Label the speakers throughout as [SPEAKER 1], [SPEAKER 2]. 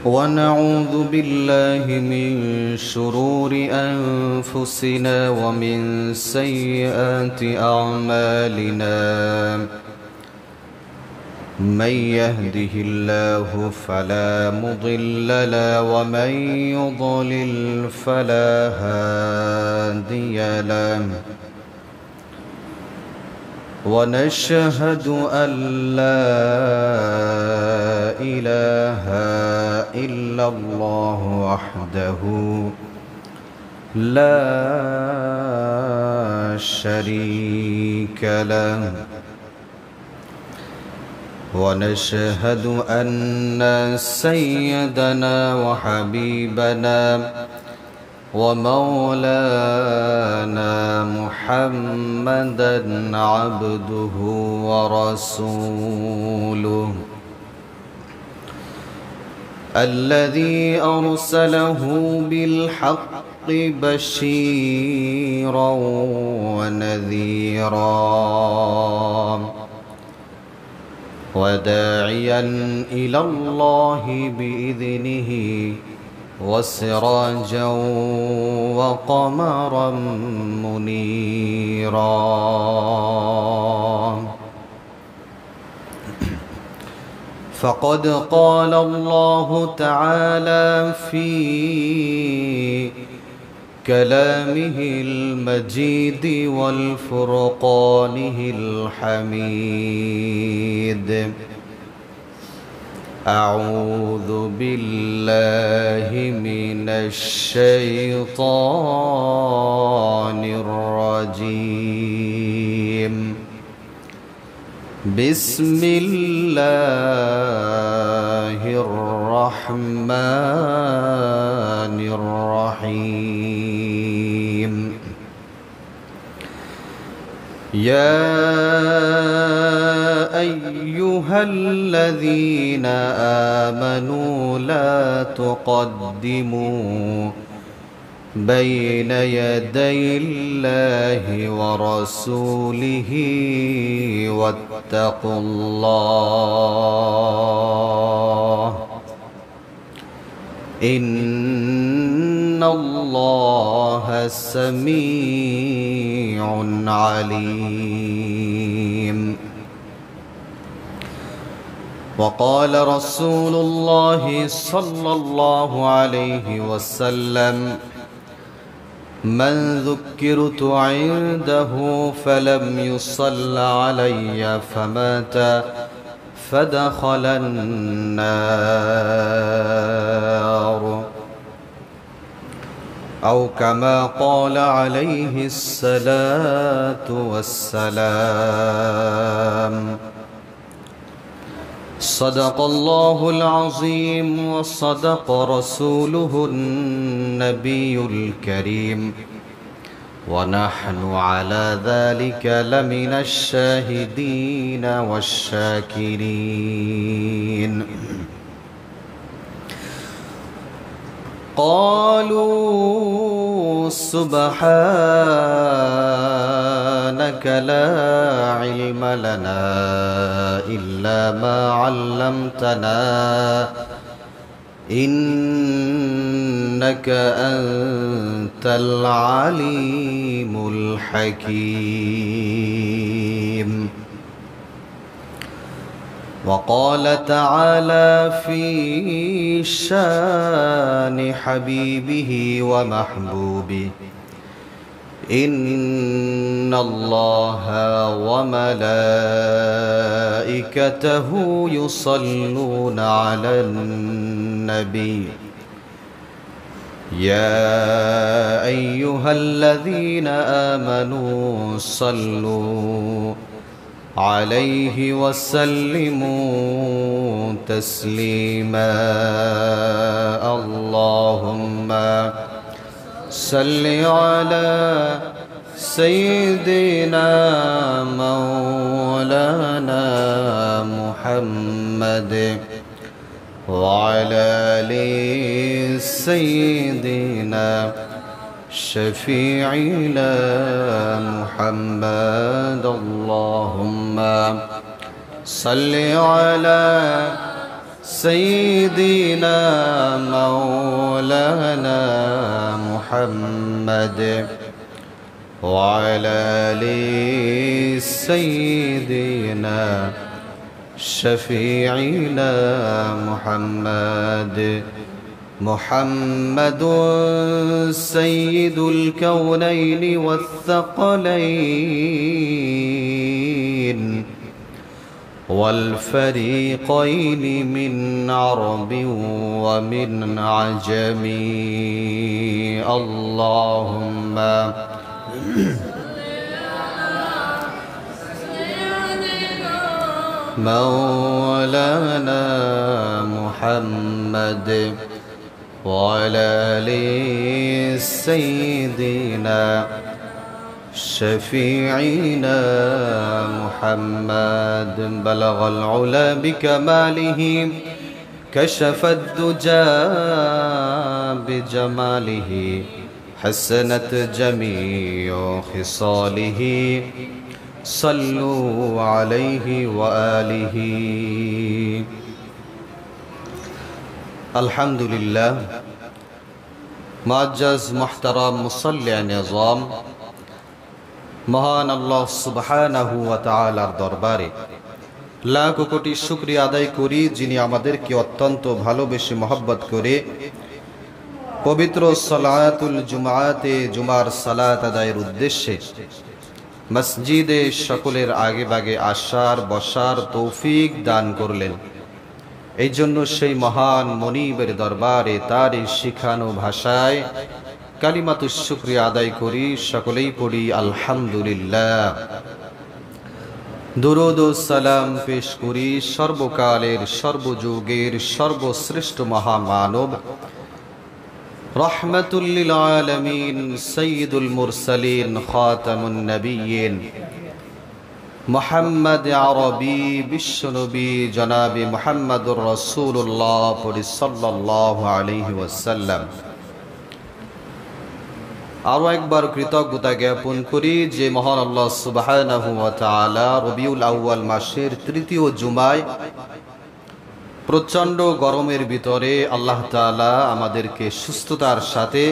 [SPEAKER 1] ونعوذ بالله من شرور أنفسنا ومن سيئات أعمالنا. من يهده الله فلا مضل له ومن يضلل فلا هادي له. ونشهد أن لا إله إلا الله وحده لا شريك له. ونشهد أن سيدنا وحبيبنا ومولانا محمدا عبده ورسوله الذي أرسله بالحق بشيرا ونذيرا وداعيا إلى الله بإذنه وسراجا وقمرا منيرا. فقد قال الله تعالى في كلامه المجيد والفرقانه الحميد: أعوذ بالله من الشيطان الرجيم. بسم الله الرحمن الرحيم. يا أيها الذين آمنوا لا تقدموا بين يدي الله ورسوله واتقوا الله إن الله سميع عليم. وقال رسول الله صلى الله عليه وسلم: من ذكرت عنده فلم يصل علي فمات فدخل النار، أو كما قال عليه الصلاة والسلام. صدق الله العظيم وصدق رسوله النبي الكريم، ونحن على ذلك لمن الشاهدين والشاكرين. قالوا سبحانك لا علم لنا إلا ما علمتنا إنك أنت العليم الحكيم. وقال تعالى في شان حبيبه ومحبوبه: إن الله وملائكته يصلون على النبي يا أيها الذين آمنوا صلوا عليه وسلموا تسليما. اللهم صل على سيدنا مولانا محمد وعلى آل سيدنا شفيعنا محمد. اللهم صل على سيدنا مولانا محمد وعلى آل سيدنا شفيعنا محمد سيد الكونين والثقلين والفريقين من عرب ومن عجم اللهم مولانا محمد وعلى آل سيدنا شفيعنا محمد بلغ العلا بكماله كشف الدجى بجماله حسنت جميع خصاله صلوا عليه وآله الحمد لله معزز محترم মুসল্লি নিজাম মহান আল্লাহ সুবহানাহু ওয়া তাআলার দরবারে লাখ কোটি শুকরিয়া আদায় করি যিনি আমাদেরকে অত্যন্ত ভালোবেসে মহব্বত করে পবিত্র সালাতুল জুমআতে জুমার সালাত আদায়ের উদ্দেশ্যে মসজিদে সকলের আগে ভাগে আসার বসার তৌফিক দান করলেন। এই জন্য সেই মহান মনিবের দরবারে তার এই শিখানো ভাষায় কালিমাতুশ শুকরিয়া আদায় করি, সকলেই পড়ি আলহামদুলিল্লাহ। দুরূদ ও সালাম পেশ করি সর্বকালের সর্বযুগের সর্বশ্রেষ্ঠ মহামানব রহমাতুল লিল আলামিন সাইয়্যিদুল মুরসালিন খাতামুন নবিয়্যিন মুহাম্মদ আরবি বিশ্বনবী জনাবে মুহাম্মদুর রাসূলুল্লাহ সাল্লাল্লাহু আলাইহি ওয়াসাল্লাম। আরো একবার কৃতজ্ঞতা জ্ঞাপন করি যে মহান আল্লাহ সুবহানাহু ওয়া তাআলা রবিউল আউয়াল মাসের তৃতীয় জুমায় প্রচণ্ড গরমের ভিতরে আল্লাহ তাআলা আমাদেরকে সুস্থতার সাথে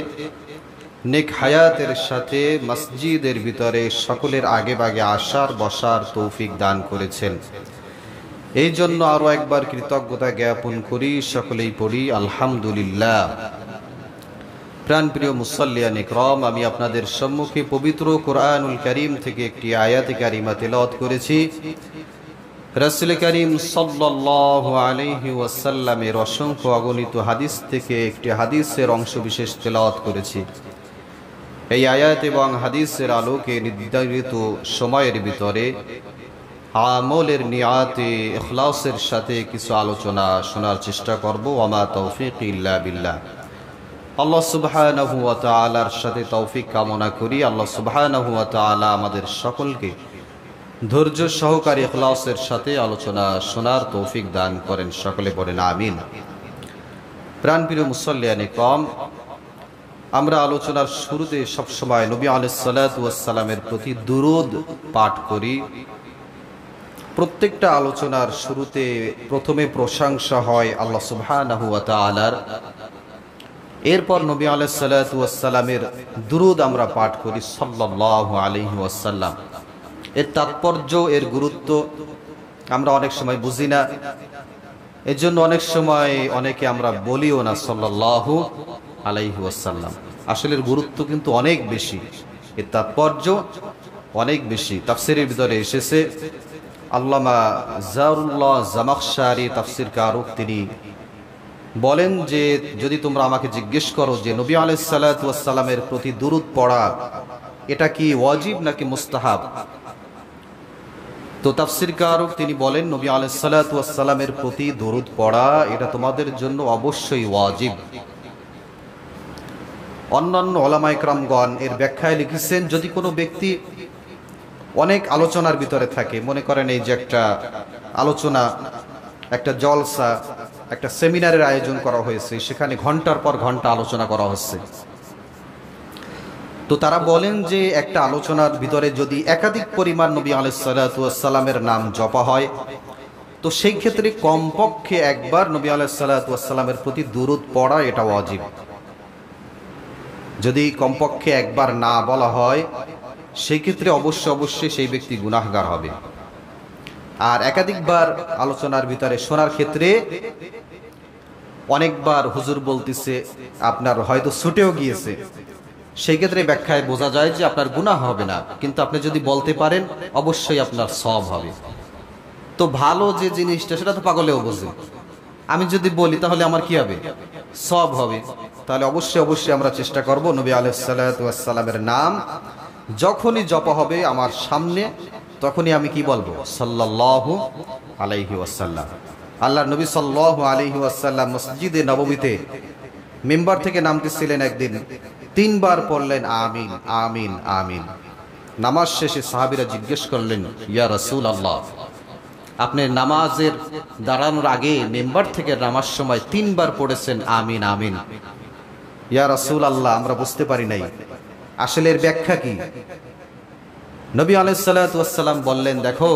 [SPEAKER 1] নেক হায়াতের সাথে মসজিদের ভিতরে সকলের আগে ভাগে আসার বসার তৌফিক দান করেছেন। এই জন্য আরো একবার কৃতজ্ঞতা জ্ঞাপন করি, সকলেই পড়ি আলহামদুলিল্লাহ। প্রাণপ্রিয় মুসল্লিয়ান ইকরাম, আমি আপনাদের সম্মুখে পবিত্র কোরআনুল কারীম থেকে একটি আয়াতে কারিমা তেলাওয়াত করেছি। রাসূল করিম সাল্লাল্লাহু আলাইহি ওয়াসাল্লামের অসংখ্য অগণিত হাদিস থেকে একটি হাদিসের অংশ বিশেষ তেলাওয়াত করেছি। এই আয়াত এবং হাদিসের আলোকে নির্ধারিত সময়ের ভিতরে আমলের নিয়াতে ইখলাসের সাথে কিছু আলোচনা শোনার চেষ্টা করব। ওয়া তৌফিক ইল্লা বিল্লাহ। আল্লাহ সুবহানাহু ওয়া তাআলার সাথে তৌফিক কামনা করি। আল্লাহ সুবহানাহু ওয়া তাআলা আমাদের সকলকে ধৈর্য সহকারে ইখলাসের সাথে আলোচনা শোনার তৌফিক দান করেন, সকলে পড়েন আমিন। প্রাণপ্রিয় মুসল্লিয়ান ইকরাম, আমরা আলোচনার শুরুতে সবসময় নবী আলাইহিস সালাতু ওয়াস সালামের প্রতি দুরূদ পাঠ করি। প্রত্যেকটা আলোচনার শুরুতে প্রথমে প্রশংসা হয় আল্লাহ সুবহানাহু ওয়া তাআলার, এরপর নবী আলাইহিস সালাতু ওয়াস সালামের দুরূদ আমরা পাঠ করি সাল্লাল্লাহু আলাইহি ওয়াসাল্লাম। এর তাৎপর্য, এর গুরুত্ব আমরা অনেক সময় বুঝি না, এর জন্য অনেক সময় অনেকে আমরা বলিও না সাল্লাল্লাহু আলাইহি ওয়াসাল্লাম। আসলে এর গুরুত্ব কিন্তু অনেক বেশি, এর তাৎপর্য অনেক বেশি। তাফসীরের ভিতরে এসেছে, আল্লামা জারুল্লাহ জামাখশারি তাফসীর কারক তিনি বলেন যে যদি তোমরা আমাকে জিজ্ঞেস করো যে নবী আলাইহিস সালাতু ওয়াস সালামের প্রতি দুরূদ পড়া এটা কি ওয়াজিব নাকি মুস্তাহাব, তো তাফসীর কারক তিনি বলেন নবী আলাইহিস সালাতু ওয়াস সালামের প্রতি দরুদ পড়া এটা তোমাদের জন্য অবশ্যই ওয়াজিব। অন্যান্য উলামায়ে কেরামগণ এর ব্যাখ্যায় লিখেছেন, যদি কোনো ব্যক্তি অনেক আলোচনার ভিতরে থাকে, মনে করেন এই যে একটা আলোচনা, একটা জলসা, একটা সেমিনারের আয়োজন করা হয়েছে, সেখানে ঘন্টার পর ঘন্টা আলোচনা করা হচ্ছে, তো তারা বলেন যে একটা আলোচনার ভিতরে যদি একাধিক পরিমাণ নবী আলাইহিস সালাতু ওয়াস সালামের নাম জপা হয়, তো তো সেই ক্ষেত্রে কমপক্ষে একবার নবী আলাইহিস সালাতু ওয়াস সালামের প্রতি দুরূদ পড়া এটা ওয়াজিব। যদি কমপক্ষে একবার না বলা হয় সেই ক্ষেত্রে অবশ্যই সেই ব্যক্তি গুনাহগার হবে। আর একাধিকবার আলোচনার ভিতরে শোনার ক্ষেত্রে অনেকবার হুজুর বলতেছে, আপনার হয়তো ছুটেও গিয়েছে, সেই ক্ষেত্রে ব্যাখ্যায় বোঝা যায় যে আপনার গুনাহ হবে না, কিন্তু আপনি যদি বলতে পারেন অবশ্যই আপনার সওয়াব হবে। তো ভালো যে জিনিসটা সেটা তো পাগলেও বোঝে, আমি যদি বলি তাহলে আমার কি হবে? সওয়াব হবে। তাহলে অবশ্যই আমরা চেষ্টা করব নবী আলাইহিস সালাতু ওয়াস সালামের নাম যখনই জপ হবে আমার সামনে, তখনই আমি কি বলবো? সাল্লাল্লাহু আলাইহি ওয়াসাল্লাম। আল্লাহর নবী সাল্লাল্লাহু আলাইহি ওয়াসাল্লাম মসজিদে নববীতে মিম্বার থেকে নামতেছিলেন, একদিন 3 বার পড়লেন আমিন আমিন আমিন। নামাজ শেষে সাহাবীরা জিজ্ঞেস করলেন, ইয়া রাসূলুল্লাহ, আপনি নামাজের দাঁড়ানোর আগে মিম্বার থেকে নামার সময় 3 বার পড়েছেন আমিন আমিন, ইয়া রাসূলুল্লাহ আমরা বুঝতে পারি নাই, আসলে এর ব্যাখ্যা কি? নবী আলাইহিস সালাতু ওয়াস সালাম বললেন, দেখো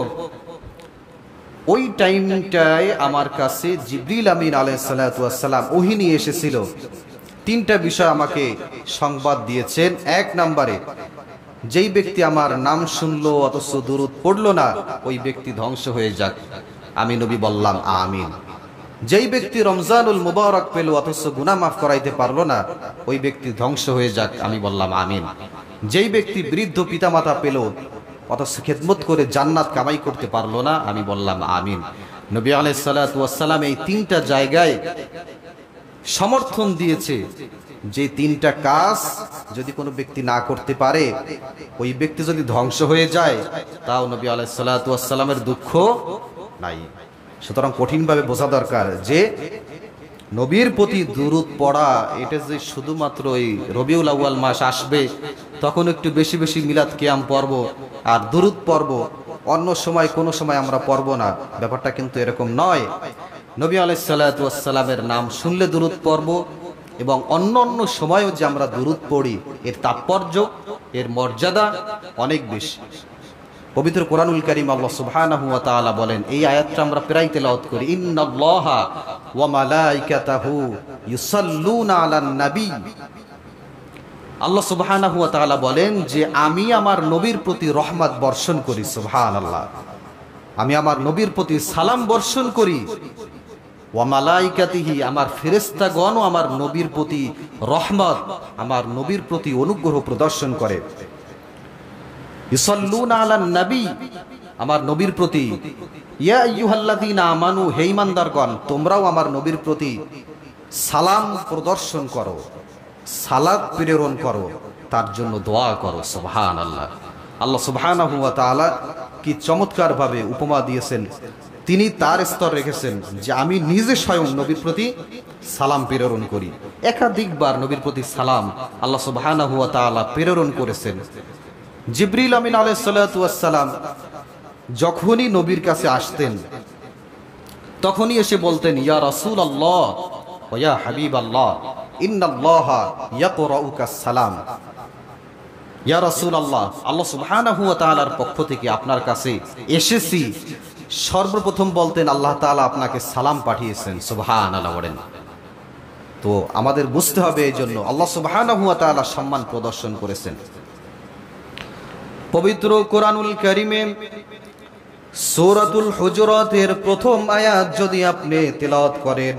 [SPEAKER 1] ওই টাইমটায় আমার কাছে জিবরিল আমিন আলাইহিস সালাতু ওয়াস সালাম ওহী নিয়ে এসেছিল। 3টা বিষয় আমাকে সংবাদ দিয়েছেন। 1 নম্বরে, যেই ব্যক্তি আমার নাম শুনলো অথচ দুরূদ পড়লো না, ওই ব্যক্তি ধ্বংস হয়ে যাক। আমি নবী বললাম আমিন। যেই ব্যক্তি রমজানুল মুবারক পেল অথচ গুনাহ মাফ করাইতে পারলো না, ওই ব্যক্তি ধ্বংস হয়ে যাক। আমি বললাম আমিন। যেই ব্যক্তি বৃদ্ধ পিতামাতা পেল অথচ খেদমত করে জান্নাত কামাই করতে পারলো না, আমি বললাম আমিন। নবী আলাইহিস সালাতু ওয়াস সালাম এই 3টা জায়গায় সমর্থন দিয়েছে যে 3টা কাজ যদি কোনো ব্যক্তি না করতে পারে, ওই ব্যক্তি যদি ধ্বংস হয়ে যায়, তাও নবী আলাইহিস সালাতু ওয়াস সালামের দুঃখ নাই। সুতরাং কঠিনভাবে বোঝা দরকার যে নবীর প্রতি দুরূদ পড়া এটা যে শুধুমাত্র এই রবিউল আউয়াল মাস আসবে তখন একটু বেশি বেশি মিলাদ কিয়াম পড়ব আর দুরূদ পড়ব, অন্য সময় কোনো সময় আমরা পড়ব না, ব্যাপারটা কিন্তু এরকম নয়। নবী আলাইহিস সালাতু ওয়াস সালামের নাম শুনলে দুরূদ পড়ব এবং অন্য সময়ও যে আমরা দুরূদ পড়ি, এর তাৎপর্য, এর মর্যাদা অনেক বেশি। পবিত্র কোরআনুল কারীম আল্লাহ সুবহানাহু ওয়া তাআলা বলেন, এই আয়াতটা আমরা প্রায় তেলাওয়াত করি, ইন্নাল্লাহা ওয়া মালাইকাতাহু ইউসাল্লুনা আলান নবী। আল্লাহ সুবহানাহু ওয়া তাআলা বলেন যে আমি আমার নবীর প্রতি রহমত বর্ষণ করি। সুবহানাল্লাহ, আমি আমার নবীর প্রতি সালাম বর্ষণ করি। ওয়া মালাইকাতিহি, আমার ফেরেশতাগণও আমার নবীর প্রতি রহমত, আমার নবীর প্রতি অনুগ্রহ প্রদর্শন করে। ইউসাল্লুনা আলান নবী, আমার নবীর প্রতি। ইয়া আইয়ুহাল্লাযীনা আমানু, হে ঈমানদারগণ তোমরাও আমার নবীর প্রতি সালাম প্রদর্শন করো, সালাত প্রেরণ করো, তার জন্য দোয়া করো। সুবহানাল্লাহ। আল্লাহ সুবহানাহু ওয়া তাআলা কি চমৎকার ভাবে উপমা দিয়েছেন, তিনি তার স্তর রেখেছেন যে আমি নিজে স্বয়ং নবীর প্রতি সালাম প্রেরণ করি। একাধিকবার নবীর প্রতি সালাম আল্লাহ সুবহানাহু ওয়া তাআলা প্রেরণ করেছেন। জিবরিল আমিন আলাইহিস সালাতু ওয়াস সালাম যখনই নবীর কাছে আসতেন তখনই এসে বলতেন, ইয়া রাসূলুল্লাহ ওয়া ইয়া হাবিবাল্লাহ ইন্নাল্লাহা ইয়াকরাউকাস সালাম। ইয়া রাসূলুল্লাহ, আল্লাহ সুবহানাহু ওয়া তাআলার পক্ষ থেকে আপনার কাছে এসেছি। সর্বপ্রথম বলতেন আল্লাহ তাআলা আপনাকে সালাম পাঠিয়েছেন। সুবহানাল্লাহ বলেন। তো আমাদের বুঝতে হবে এই জন্য আল্লাহ সুবহানাহু ওয়া তাআলা সম্মান প্রদর্শন করেছেন। পবিত্র কোরআনুল কারীমে সূরাতুল হুজুরাতের প্রথম আয়াত যদি আপনি তেলাওয়াত করেন,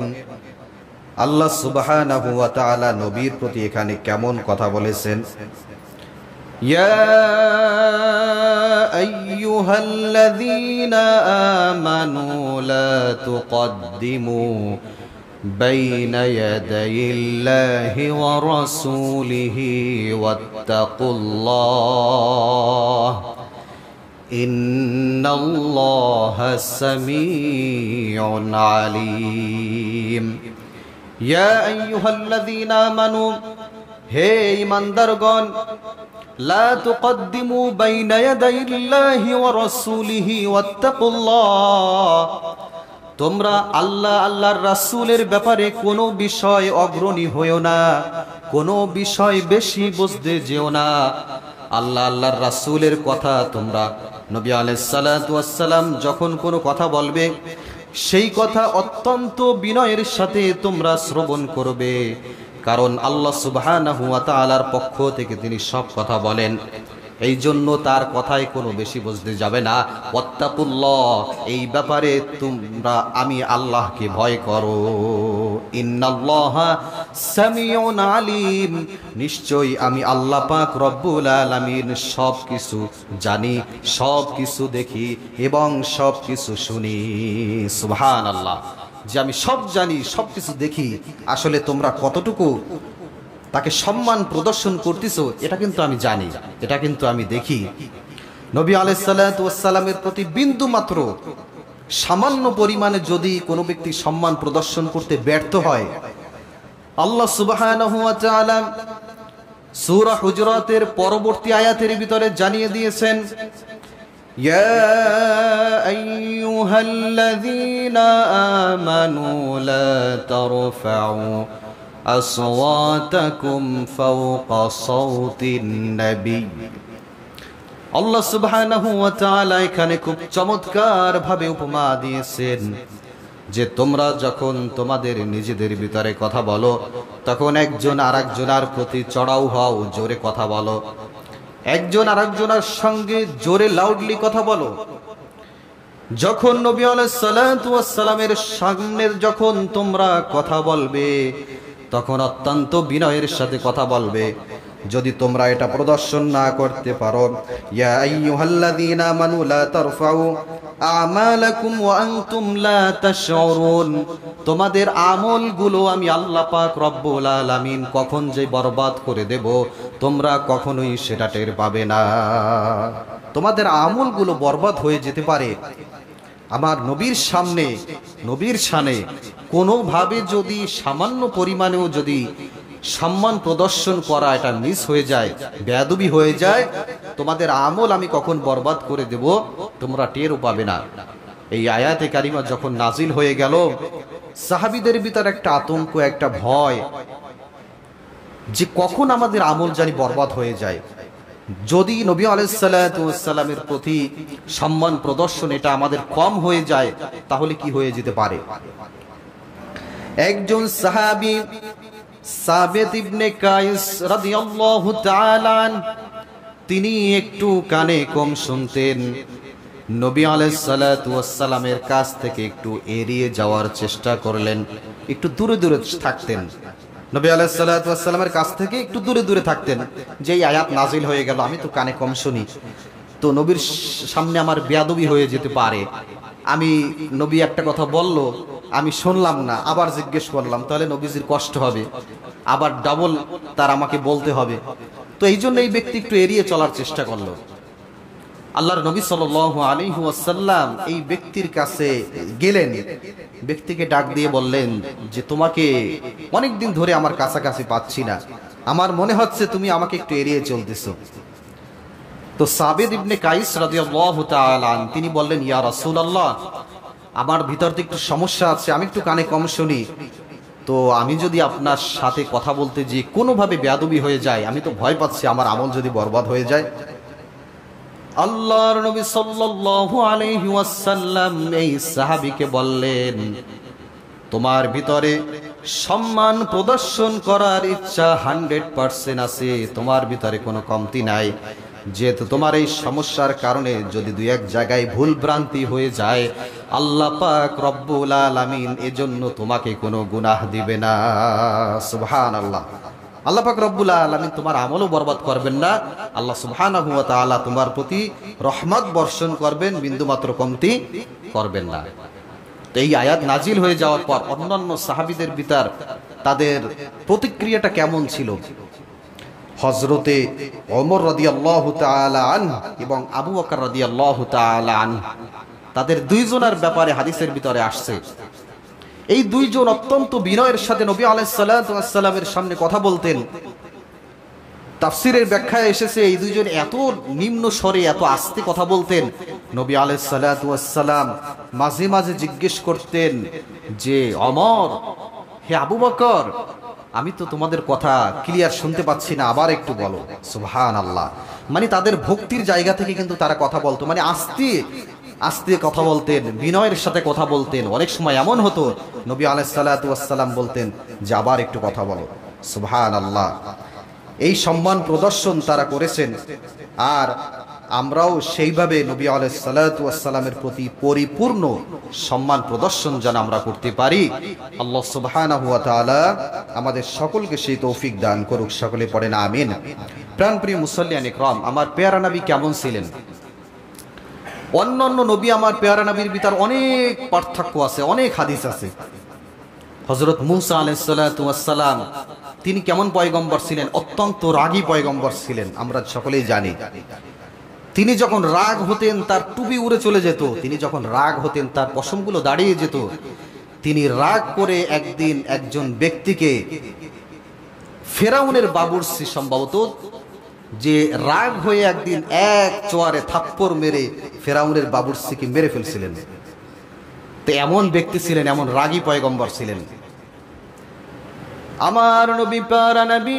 [SPEAKER 1] আল্লাহ সুবহানাহু ওয়া তাআলা নবীর প্রতি এখানে কেমন কথা বলেছেন। ইয়া আইয়ুহাল্লাযীনা আমানু লা তুকদ্দিমু বাইনা ইয়াদাইল্লাহি ওয়া রাসূলিহি ওয়াত্তাকুল্লাহ ইন্নাল্লাহা সামিউন আলীম। ইয়া আইয়ুহাল্লাযীনা আমানু, হে ঈমানদারগণ, লা তুকদ্দিমু বাইনা ইয়াদাইল্লাহি ওয়া রাসূলিহি ওয়াত্তাকুল্লাহ, তোমরা আল্লাহর রাসূলের ব্যাপারে কোনো বিষয় অগ্রণী হইও না, কোনো বিষয় বেশি বুঝতে যেও না। আল্লাহর রাসূলের কথা তোমরা, নবী আলাইহিস সালাতু ওয়াস সালাম যখন কোনো কথা বলবে, সেই কথা অত্যন্ত বিনয়ের সাথে তোমরা শ্রবণ করবে, কারণ আল্লাহ সুবহানাহু ওয়া তাআলার পক্ষ থেকে তিনি সব কথা বলেন। এই জন্য তার কথায় কোনো বেশি বুঝতে যাবে না। ওয়াত্তাকুল্লাহ, এই ব্যাপারে তোমরা আমি আল্লাহকে ভয় করো। ইন্নাল্লাহা সামিউন আলিম, নিশ্চয়ই আমি আল্লাহ পাক রব্বুল আলামিন সব কিছু জানি, সব কিছু দেখি এবং সব কিছু শুনি। সুবহানাল্লাহ, যে আমি সব জানি, সব কিছু দেখি, আসলে তোমরা কতটুকু তাকে সম্মান প্রদর্শন করতেছো এটা কিন্তু আমি জানি, এটা কিন্তু আমি দেখি। নবী আলাইহিস সালাতু ওয়াস সালামের প্রতি বিন্দু মাত্র সামান্য পরিমাণে যদি কোনো ব্যক্তি সম্মান প্রদর্শন করতে ব্যর্থ হয়, আল্লাহ সুবহানাহু ওয়া তাআলা সূরা হুজুরাতের পরবর্তী আয়াতের ভিতরে জানিয়ে দিয়েছেন, ইয়া আইয়ুহাল্লাযীনা আমানু লা তারফাউ আসওয়াতাকুম ফাওকা সাওতিন নবী। আল্লাহ সুবহানাহু ওয়া তাআলা এখানে খুব চমৎকার ভাবে উপমা দিয়েছেন যে তোমরা যখন তোমাদের নিজেদের ভিতরে কথা বলো, তখন একজন আরেকজনের প্রতি চড়াও হও, জোরে কথা বলো, একজন আরেকজনের সঙ্গে জোরে লাউডলি কথা বলো। যখন নবী আলাইহিস সালাতু ওয়াস সালামের সামনে যখন তোমরা কথা বলবে, তখন অত্যন্ত বিনয়ের সাথে কথা বলবে। যদি তোমরা এটা প্রদর্শন না করতে পারো, ইয়া আইয়ুহাল্লাযীনা আমানু লা তারফাউ আমালাকুম ওয়া আনতুম লা তাশউরুন, তোমাদের আমলগুলো আমি আল্লাহ পাক রব্বুল আলামিন কখন যে বরবাদ করে দেব তোমরা কখনোই সেটা টের পাবে না। তোমাদের আমলগুলো বরবাদ হয়ে যেতে পারে। আমার নবীর সামনে, নবীর শানে কোনোভাবে যদি সামান্য পরিমাণেও যদি সম্মান প্রদর্শন করা এটা মিস হয়ে যায়, বেয়াদবি হয়ে যায়, তোমাদের আমল আমি কখন বরবাদ করে দেব তোমরা টেরও পাবে না। এই আয়াতে কারিমা যখন নাজিল হয়ে গেল, সাহাবীদের ভিতর একটা আতঙ্ক, একটা ভয় যে কখন আমাদের আমল জানি বরবাদ হয়ে যায়। যদি নবী আলাইহিস সালাতু ওয়াস সালামের প্রতি সম্মান প্রদর্শন এটা আমাদের কম হয়ে যায়, তাহলে কি হয়ে যেতে পারে। একজন সাহাবী সাবিত ইবনে কায়েস রাদিয়াল্লাহু তাআলা তিনি একটু কানে কম শুনতেন। নবী আলাইহিস সালাতু ওয়াস সালামের কাছ থেকে একটু এড়িয়ে যাওয়ার চেষ্টা করলেন, একটু দূরে দূরে থাকতেন। নবী আলাইহিস সালাতু ওয়াস সালামের কাছ থেকে একটু দূরে দূরে থাকতেন। যেই আয়াত নাজিল হয়ে গেল, আমি তো কানে কম শুনি, তো নবীর সামনে আমার বেয়াদবি হয়ে যেতে পারে। আমি নবী একটা কথা বলল, আমি শুনলাম না, আবার জিজ্ঞেস করলাম, তাহলে নবীজির কষ্ট হবে, আবার ডাবল তার আমাকে বলতে হবে। তো এই জন্য এই ব্যক্তি একটু এড়িয়ে চলার চেষ্টা করলো। আল্লাহর নবী সাল্লাল্লাহু আলাইহি ওয়াসাল্লাম এই ব্যক্তির কাছে গেলেন, ব্যক্তিকে ডাক দিয়ে বললেন যে তোমাকে অনেক দিন ধরে আমার কাছাকাছি পাচ্ছি না, আমার মনে হচ্ছে তুমি আমাকে একটু এড়িয়ে চলতেছো। তো সাবিত ইবনে কায়েস রাদিয়াল্লাহু তাআলা তিনি বললেন, ইয়া রাসূলুল্লাহ, আমার ভিতর তো একটু সমস্যা আছে, আমি একটু কানে কম শুনি, তো আমি যদি আপনার সাথে কথা বলতে যে কোনোভাবে বেয়াদবি হয়ে যায়, আমি তো ভয় পাচ্ছি আমার আমল যদি বরবাদ হয়ে যায়। আল্লাহর নবী সাল্লাল্লাহু আলাইহি ওয়াসাল্লাম এই সাহাবীকে বললেন, তোমার ভিতরে সম্মান প্রদর্শন করার ইচ্ছা 100% আছে, তোমার ভিতরে কোনো কমতি নাই। যেহেতু তোমার এই সমস্যার কারণে যদি দুই এক জায়গায় ভুল ভ্রান্তি হয়ে যায়, আল্লাহ পাক রব্বুল আলামিন এজন্য তোমাকে কোনো গুনাহ দিবে না। সুবহানাল্লাহ। আল্লাহ পাক রব্বুল আলামিন তোমার আমলও বরবাদ করবেন না। আল্লাহ সুবহানাহু ওয়া তাআলা তোমার প্রতি রহমত বর্ষণ করবেন, বিন্দুমাত্র কমতি করবেন না। তো এই আয়াত নাজিল হয়ে যাওয়ার পর অন্যান্য সাহাবীদের ভিতর তাদের প্রতিক্রিয়াটা কেমন ছিল? হযরতে ওমর রাদিয়াল্লাহু তাআলা আনহু এবং আবু বকর রাদিয়াল্লাহু তাআলা আনহু, তাদের দুইজনের ব্যাপারে হাদিসের ভিতরে আসছে। এই দুইজন অত্যন্ত বিনয়ের সাথে নবী আলাইহিস সালাতু ওয়াস সালামের সামনে কথা বলতেন। তাফসীরের ব্যাখ্যায় এসেছে এই দুইজন এত নিম্ন স্বরে, এত আস্তে কথা বলতেন, নবী আলাইহিস সালাতু ওয়াস সালাম মাঝে মাঝে জিজ্ঞেস করতেন যে ওমর, হে আবু বকর, আমি তো তোমাদের কথা ক্লিয়ার শুনতে পাচ্ছি না, আবার একটু বলো। সুবহানাল্লাহ। মানে তাদের ভক্তির জায়গা থেকে কিন্তু তারা কথা বলতো, মানে আস্তে আস্তে কথা বলতেন, বিনয়ের সাথে কথা বলতেন। অনেক সময় এমন হতো নবী আলাইহিস সালাতু ওয়াস সালাম বলতেন যে আবার একটু কথা বলো। সুবহানাল্লাহ। এই সম্মান প্রদর্শন তারা করেছেন, আর আমরাও সেইভাবে নবী আলাইহিস সালাতু ওয়াস সালামের প্রতি পরিপূর্ণ সম্মান প্রদর্শন যেন আমরা করতে পারি। আল্লাহ সুবহানাহু ওয়া তাআলা আমাদের সকলকে সেই তৌফিক দান করুক। সকলে পড়েন আমিন। প্রাণপ্রিয় মুসল্লিয়ান ইকরাম, আমার পেয়ারা নবী কেমন ছিলেন? অন্যান্য নবী আমার পেয়ারা নবীর ভিতর অনেক পার্থক্য আছে, অনেক হাদিস আছে। হযরত মূসা আলাইহিস সালাতু ওয়াস সালাম তিনি কেমন পয়গম্বর ছিলেন? অত্যন্ত রাগী পয়গম্বর ছিলেন, আমরা সকলেই জানি। তিনি যখন রাগ হতেন তার টুপি উড়ে চলে যেত, তিনি যখন রাগ হতেন তার পশমগুলো দাঁড়িয়ে যেত। তিনি রাগ করে একদিন একজন ব্যক্তিকে, ফেরাউনের বাবুর্চি সম্ভবত, যে রাগ হয়ে একদিন এক চোয়ারে থাপ্পড় মেরে ফেরাউনের বাবুর্চিকে মেরে ফেলছিলেন। তো এমন ব্যক্তি ছিলেন, এমন রাগী পয়গম্বর ছিলেন আমার নবী। প্যারা নবী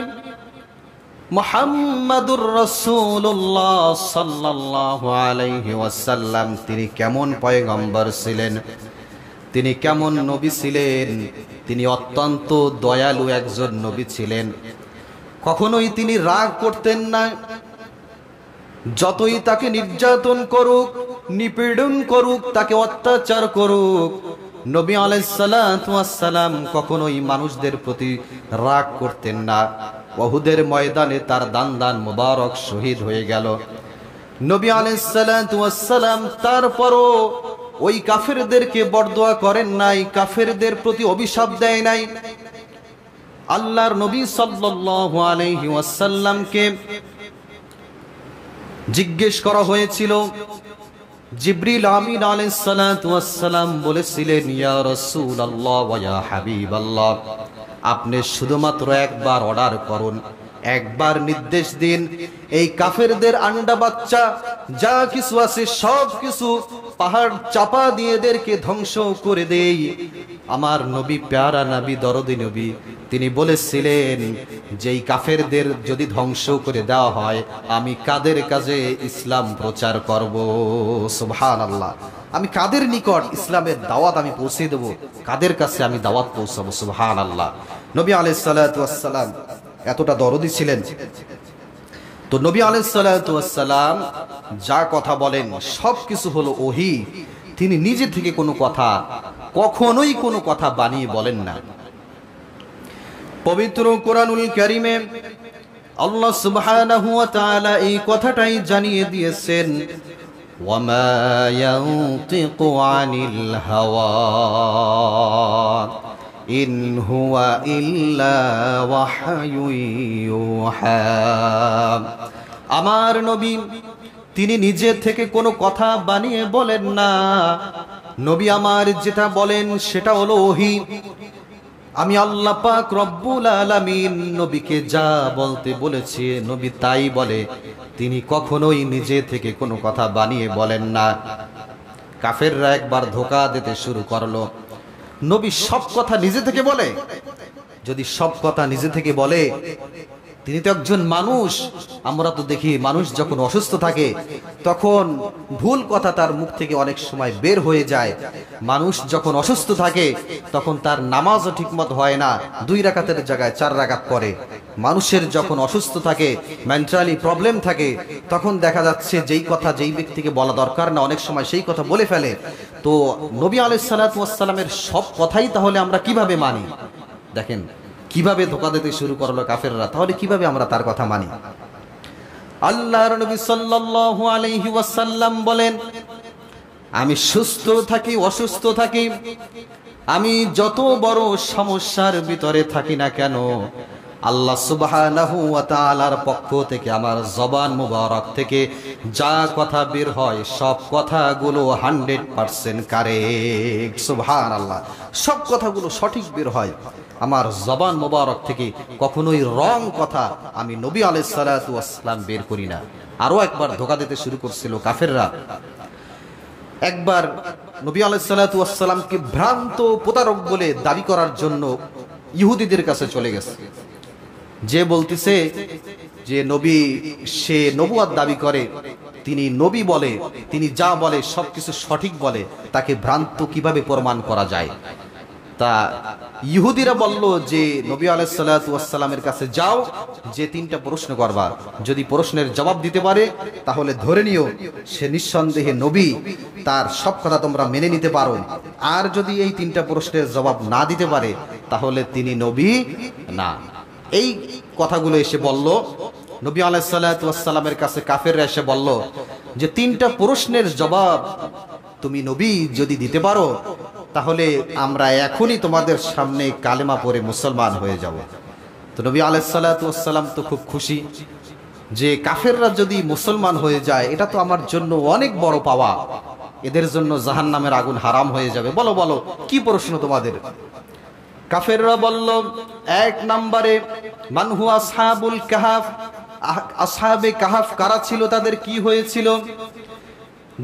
[SPEAKER 1] মুহাম্মাদুর রাসূলুল্লাহ সাল্লাল্লাহু আলাইহি ওয়াসাল্লাম তিনি কেমন পয়গম্বর ছিলেন, তিনি কেমন নবী ছিলেন? তিনি অত্যন্ত দয়ালু একজন নবী ছিলেন। কখনোই তিনি রাগ করতেন না। যতই তাকে নির্যাতন করুক, নিপীড়ন করুক, তাকে অত্যাচার করুক, নবী আলাইহিস সালাতু ওয়াস সালাম কখনোই মানুষদের প্রতি রাগ করতেন না। উহুদের ময়দানে তার দান মুবারক শহীদ হয়ে গেল। নবী আলাইহিস সালাতু ওয়াস সালাম তারপরও ওই কাফেরদেরকে বরদোয়া করেন নাই, কাফেরদের প্রতি অভিশাপ দেয় নাই। আল্লাহর নবী সাল্লাল্লাহু আলাইহি ওয়াসাল্লামকে জিজ্ঞেস করা হয়েছিল, জিবরিল আমিন আলাইহিস সালাতু ওয়াস সালাম বলেছিলেন, ইয়া রাসূলুল্লাহ ওয়া ইয়া হাবিবাল্লাহ, আপনি শুধুমাত্র একবার অর্ডার করুন, একবার নির্দেশ দিন, এই কাফেরদের আন্ডা বাচ্চা যা কিছু আছে সব কিছু পাহাড় চাপা দিয়ে এদেরকে ধ্বংস করে দেই। আমার নবী, প্যারা নবী, দরদি নবী, তিনি বলেছিলেন যে এই কাফেরদের যদি ধ্বংস করে দেওয়া হয়, আমি কাদের কাছে ইসলাম প্রচার করব? সুবহানাল্লাহ। আমি কাদের নিকট ইসলামের দাওয়াত আমি পৌঁছে দেব, কাদের কাছে আমি দাওয়াত পৌঁছাবো? সুবহানাল্লাহ। নবী আলাইহিস সালাতু ওয়াস সালাম এতটা দরদি ছিলেন। তো নবী আলাইহিস সালাতু ওয়াস সালাম যা কথা বলেন সব কিছু হলো ওহী। তিনি নিজে থেকে কোনো কথা, কখনোই কোনো কথা বানিয়ে বলেন না। পবিত্র কোরআনুল কারীমে আল্লাহ সুবহানাহু ওয়া তাআলা এই কথাটাই জানিয়ে দিয়েছেন, ওয়ামা ইয়ানতিকু আনিল হাওয়া ইন হুয়া ইল্লা ওয়াহয়ুন ইউহা। আমার নবী তিনি নিজে থেকে কোনো কথা বানিয়ে বলেন না। নবী আমার যেটা বলেন সেটা হলো ওহী। আমি আল্লাহ পাক রব্বুল আলামিন নবীকে যা বলতে বলেছি নবী তাই বলে। তিনি কখনোই নিজে থেকে কোনো কথা বানিয়ে বলেন না। কাফেররা একবার ধোঁকা দিতে শুরু করলো, নবী সব কথা নিজে থেকে বলে। যদি সব কথা নিজে থেকে বলে, তিনি তো একজন মানুষ। আমরা তো দেখি মানুষ যখন অসুস্থ থাকে তখন ভুল কথা তার মুখ থেকে অনেক সময় বের হয়ে যায়। মানুষ যখন অসুস্থ থাকে তখন তার নামাজও ঠিকমতো হয় না, 2 রাকাতের জায়গায় 4 রাকাত পড়ে। মানুষের যখন অসুস্থ থাকে, মেন্টালি প্রবলেম থাকে, তখন দেখা যাচ্ছে যেই কথা যেই ব্যক্তিকে বলা দরকার না অনেক সময় সেই কথা বলে ফেলে। তো নবী আলাইহিস সালাতু ওয়াস সালামের সব কথাই তাহলে আমরা কিভাবে মানি? দেখেন কিভাবে ধোঁকা দিতে শুরু করলো কাফেররা, তাহলে কিভাবে আমরা তার কথা মানি? আল্লাহর নবী সাল্লাল্লাহু আলাইহি ওয়াসাল্লাম বলেন, আমি সুস্থ থাকি অসুস্থ থাকি, আমি যত বড় সমস্যার ভিতরে থাকি না কেন, আল্লাহ সুবহানাহু ওয়া তাআলার পক্ষ থেকে আমার জবান মুবারক থেকে যা কথা বের হয় সব কথাগুলো 100% কারেক্ট। সুবহানাল্লাহ। সব কথাগুলো সঠিক বের হয় আমার জবান মুবারক থেকে। কখনোই রং কথা আমি নবী আলাইহিস সালাতু ওয়াস সালাম বের করি না। আরো একবার ধোঁকা দিতে শুরু করছিল কাফেররা। একবার নবী আলাইহিস সালাতু ওয়াস সালামকে ভ্রান্ত প্রতারক বলে দাবি করার জন্য ইহুদিদের কাছে চলে গেছে। যে বলতেছে যে নবী সে নবুয়ত দাবি করে, তিনি নবী বলে, তিনি যা বলে সবকিছু সঠিক বলে, তাকে ভ্রান্ত কিভাবে প্রমাণ করা যায়? তা ইহুদিরা বলল যে নবী আলাইহিস সালাতু ওয়াস সালামের কাছে যাও, যে 3টা প্রশ্ন করবা, যদি প্রশ্নের জবাব দিতে পারে তাহলে ধরে নিও সে নিঃসন্দেহে নবী, তার সব কথা তোমরা মেনে নিতে পারো। আর যদি এই 3টা প্রশ্নের জবাব না দিতে পারে তাহলে তিনি নবী না। এই কথাগুলো এসে বলল নবী আলাইহিস সালাতু ওয়াস সালামের কাছে। কাফেররা এসে বলল যে 3টা প্রশ্নের জবাব তুমি নবী যদি দিতে পারো তাহলে আমরা এখনই তোমাদের সামনে কালেমা পড়ে মুসলমান হয়ে যাব। তো নবী আলাইহিস সালাতু ওয়াস সালাম তো খুব খুশি যে কাফেররা যদি মুসলমান হয়ে যায় এটা তো আমার জন্য অনেক বড় পাওয়া, এদের জন্য জাহান্নামের আগুন হারাম হয়ে যাবে। বলো বলো কি প্রশ্ন তোমাদের? কাফেররা বলল, 1 নম্বরে মান হুয়া আসহাবুল কাহাফ, আসহাবে কাহাফ কারা ছিল, তাদের কি হয়েছিল?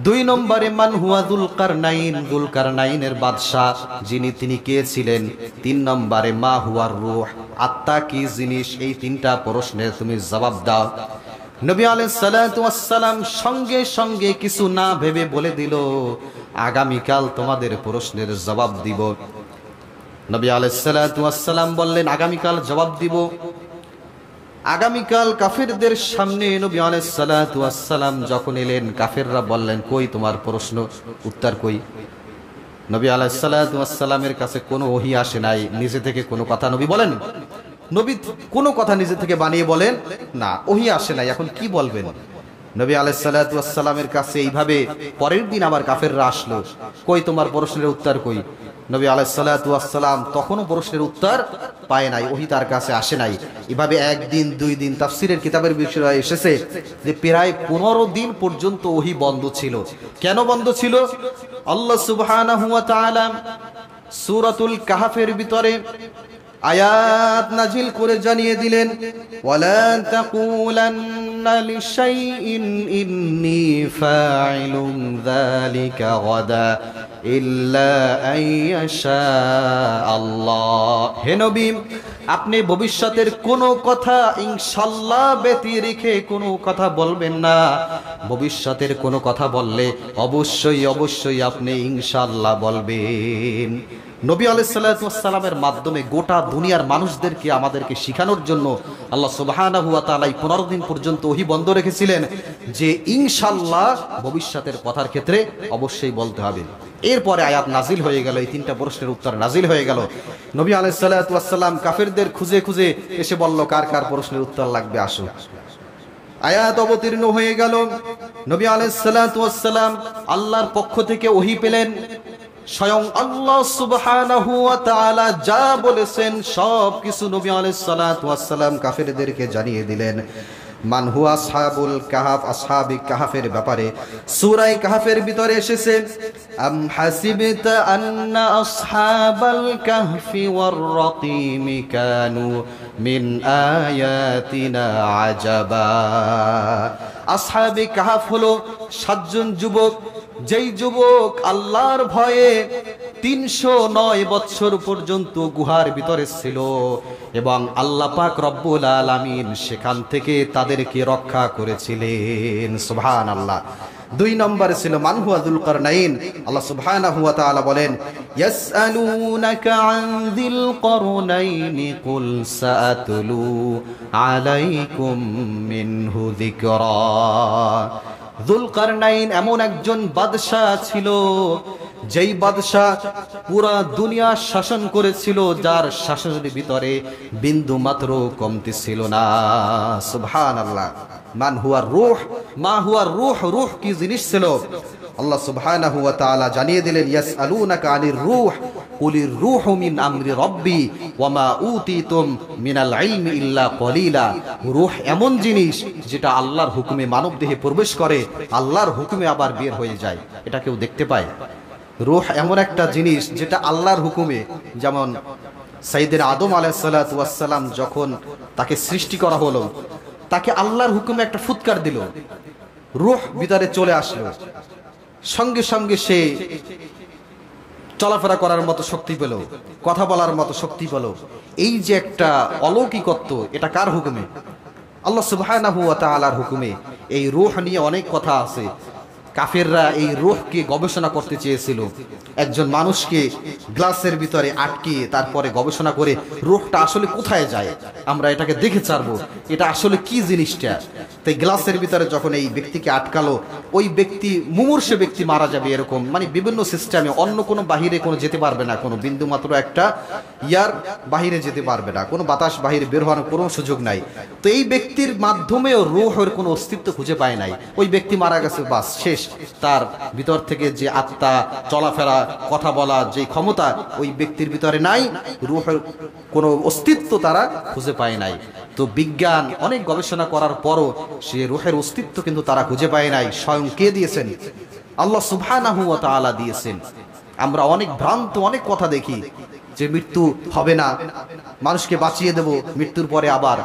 [SPEAKER 1] 2 নম্বরে মান হুয়া যুলকারনাইন, যুলকারনাইনের বাদশা যিনি, তিনি কে ছিলেন? 3 নম্বরে মা হুয়ার রূহ, আত্মা কি জিনিস? এই 3টা প্রশ্নের তুমি জবাব দাও। নবী আলাইহিস সালাতু ওয়াস সালাম সঙ্গে সঙ্গে কিছু না ভেবে বলে দিল, আগামীকাল তোমাদের প্রশ্নের জবাব দিব। নবী আলাইহিস সালাতু ওয়াস সালাম বললেন আগামীকাল জবাব দিব। আগামীকাল কাফেরদের সামনে নবী আলাইহিস সালাতু ওয়াস সালাম যখন এলেন, কাফেররা বললেন কই তোমার প্রশ্ন উত্তর কই? নবী আলাইহিস সালাতু ওয়াস সালামের কাছে কোনো ওহী আসে নাই, নিজে থেকে কোনো কথা নবী বলেন? নবী কোনো কথা নিজে থেকে বানিয়ে বলেন না, ওহী আসে নাই, এখন কি বলবেন? নবী আলাইহিস সালাতু ওয়াস সালামের কাছে এইভাবে পরের দিন আবার কাফেররা আসলো, কই তোমার প্রশ্নের উত্তর কই? নবী আলাইহিস সালাতু ওয়াস সালাম তখনও প্রশ্নের উত্তর পায় নাই, ওহী তার কাছে আসে নাই। এভাবে 1 দিন 2 দিন তাফসীরের কিতাবের বিষয়ে এসেছে যে প্রায় 15 দিন পর্যন্ত ওহী বন্ধ ছিল। কেন বন্ধ ছিল? আল্লাহ সুবহানাহু ওয়া তাআলা সূরাতুল কাহফের ভিতরে আয়াত নাজিল করে জানিয়ে দিলেন, ওয়ালা তাকুলান্না লিশাইইন ইন্নী ফাইলুন যালিকা গাদা ইল্লা আইয়াশা আল্লাহ। হে নবী, আপনি ভবিষ্যতের কোনো কথা ইনশাআল্লাহ ব্যতি রেখে কোনো কথা বলবেন না। ভবিষ্যতের কোনো কথা বললে অবশ্যই অবশ্যই আপনি ইনশাআল্লাহ বলবেন। নবী আলাইহিস সালাতু ওয়াস সালামের মাধ্যমে গোটা দুনিয়ার মানুষদেরকে আমাদেরকে শিখানোর জন্য আল্লাহ সুবহানাহু ওয়া তাআলা 15 দিন পর্যন্ত ওহী বন্ধ রেখেছিলেন যে ইনশাআল্লাহ ভবিষ্যতের কথার ক্ষেত্রে অবশ্যই বলতে হবে। এরপরে আয়াত নাজিল হয়ে গেল, এই 3টা প্রশ্নের উত্তর নাজিল হয়ে গেল। নবী আলাইহিস সালাতু ওয়াস সালাম কাফেরদের খুঁজে খুঁজে এসে বলল, কার কার প্রশ্নের উত্তর লাগবে আসো। আয়াত অবতীর্ণ হয়ে গেল। নবী আলাইহিস সালাতু ওয়াস সালাম আল্লাহর পক্ষ থেকে ওহী পেলেন। স্বয়ং আল্লাহ সুবহানাহু ওয়া তাআলা যা বলেছেন সব কিছু নবী আলাইহিস সালাতু ওয়াস সালাম কাফেরদেরকে জানিয়ে দিলেন। মান হুয়া আসহাবুল কাহাফ, আসহাবে কাহাফের ব্যাপারে সূরা কাহাফের ভিতরে এসেছে, আম হাসিবতা আন্না আসহাবাল কাহফি ওয়ার রাকিম কানু মিন আয়াতিনা আজাবা। আসহাবে কাহাফ হলো 7 জন যুবক, যেই যুবক আল্লাহর ভয়ে 309 বছর পর্যন্ত গুহার ভিতরে ছিল এবং আল্লাহ পাক রব্বুল আলামিন সেখান থেকে তাদেরকে রক্ষা করেছিলেন। সুবহানাল্লাহ। 2 নম্বরে ছিল মান হুয়া যুলকারনাইন। আল্লাহ সুবহানাহু ওয়া তাআলা বলেন, ইয়াসআলুনাকা আন যিল করনাইনি কুল সাআতুলু আলাইকুম মিনহু যিকরা। যুলকারনাইন এমন একজন বাদশা ছিল, যেই বাদশা পুরা দুনিয়া শাসন করেছিল, যার শাসনের ভিতরে বিন্দু মাত্র কমতি ছিল না। সুবহানাল্লাহ। মান হুয়ার রূহ, মা হুয়ার রূহ, রূহ কি জিনিস ছিল আল্লাহ সুবহানাহু ওয়া তাআলা জানিয়ে দিলেন, ইয়াসআলুনাকা আনির রূহ কুলির রূহু মিন আমরি রাব্বি ওয়া মা উতিতুম মিনাল ইলমি ইল্লা কলিলা। রূহ এমন জিনিস যেটা আল্লাহর হুকুমে মানব দেহে প্রবেশ করে, আল্লাহর হুকুমে আবার বের হয়ে যায়, এটা কেউ দেখতে পায়? রূহ এমন একটা জিনিস যেটা আল্লাহর হুকুমে, যেমন সাইয়েদনা আদম আলাইহিস সালাতু ওয়াস সালাম যখন তাকে সৃষ্টি করা হলো, তাকে আল্লাহর হুকুমে একটা ফুৎকার দিল, রূহ ভিতরে চলে আসলো, সঙ্গে সঙ্গে সে চলাফেরা করার মতো শক্তি পেল, কথা বলার মতো শক্তি পেল। এই যে একটা অলৌকিকত্ব, এটা কার হুকুমে? আল্লাহ সুবহানাহু ওয়া তাআলার হুকুমে। এই রূহ নিয়ে অনেক কথা আছে। কাফেররা এই রূহকে গবেষণা করতে চেয়েছিল, একজন মানুষকে গ্লাসের ভিতরে আটকিয়ে তারপরে গবেষণা করে রূহটা আসলে কোথায় যায়, আমরা এটাকে দেখে ছাড়বো এটা আসলে কি জিনিসটা। তাই গ্লাসের ভিতরে যখন এই ব্যক্তিকে আটকালো, ওই ব্যক্তি মুমূর্ষু ব্যক্তি মারা যাবে এরকম, মানে বিভিন্ন সিস্টেমে, অন্য কোনো বাহিরে কোনো যেতে পারবে না, কোনো বিন্দু মাত্র একটা ইয়ার বাহিরে যেতে পারবে না, কোনো বাতাস বাহিরে বের হওয়ার কোনো সুযোগ নাই। তো এই ব্যক্তির মাধ্যমেও রূহের কোনো অস্তিত্ব খুঁজে পায় নাই, ওই ব্যক্তি মারা গেছে, বাস শেষ। তার ভিতর থেকে যে আত্মা, চলাফেরা, কথা বলা যে ক্ষমতা ওই ব্যক্তির ভিতরে নাই, রূহের কোনো অস্তিত্ব তারা খুঁজে পায় নাই। তো বিজ্ঞান অনেক গবেষণা করার পরও সে রূহের অস্তিত্ব কিন্তু তারা খুঁজে পায় নাই। স্বয়ং কে দিয়েছেন? আল্লাহ সুবহানাহু ওয়া তাআলা দিয়েছেন। আমরা অনেক ভ্রান্ত অনেক কথা দেখি যে মৃত্যু হবে না, মানুষকে বাঁচিয়ে দেব মৃত্যুর পরে। আবার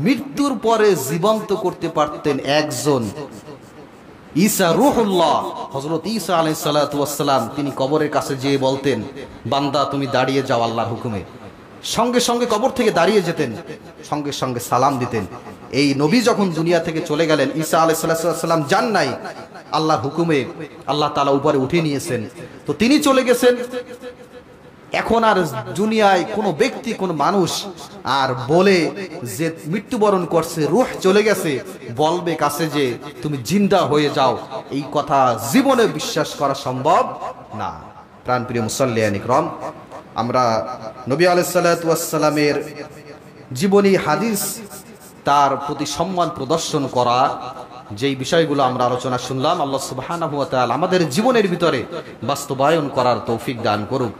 [SPEAKER 1] মৃত্যুর পরে জীবন্ত করতে পারতেন একজন, ঈসা রূহুল্লাহ, হযরত ঈসা আলাইহিস সালাতু ওয়াস সালাম। তিনি কবরের কাছে যেয়ে বলতেন, বান্দা তুমি দাঁড়িয়ে যাও আল্লাহর হুকুমে। সঙ্গে সঙ্গে কবর থেকে দাঁড়িয়ে যেতেন, সঙ্গে সঙ্গে সালাম দিতেন। এই নবী যখন দুনিয়া থেকে চলে গেলেন, ঈসা আলাইহিস সালাম যান নাই, আল্লাহর হুকুমে আল্লাহ তাআলা উপরে উঠে নিয়েছেন। তো তিনি চলে গেছেন। এখন আর দুনিয়ায় কোনো ব্যক্তি, কোনো মানুষ আর বলে যে মৃত্যুবরণ করছে, রূহ চলে গেছে, বলবে কাছে যে তুমি জিন্দা হয়ে যাও, এই কথা জীবনে বিশ্বাস করা সম্ভব না। প্রাণপ্রিয় মুসাল্লিয়ান ইকরাম, আমরা নবী আলাইহিস সালাতু ওয়াস সালামের জীবনী, হাদিস, তার প্রতি সম্মান প্রদর্শন করা, যেই বিষয়গুলো আমরা আলোচনা শুনলাম, আল্লাহ সুবহানাহু ওয়া তাআলা আমাদের জীবনের ভিতরে বাস্তবায়ন করার তৌফিক দান করুক।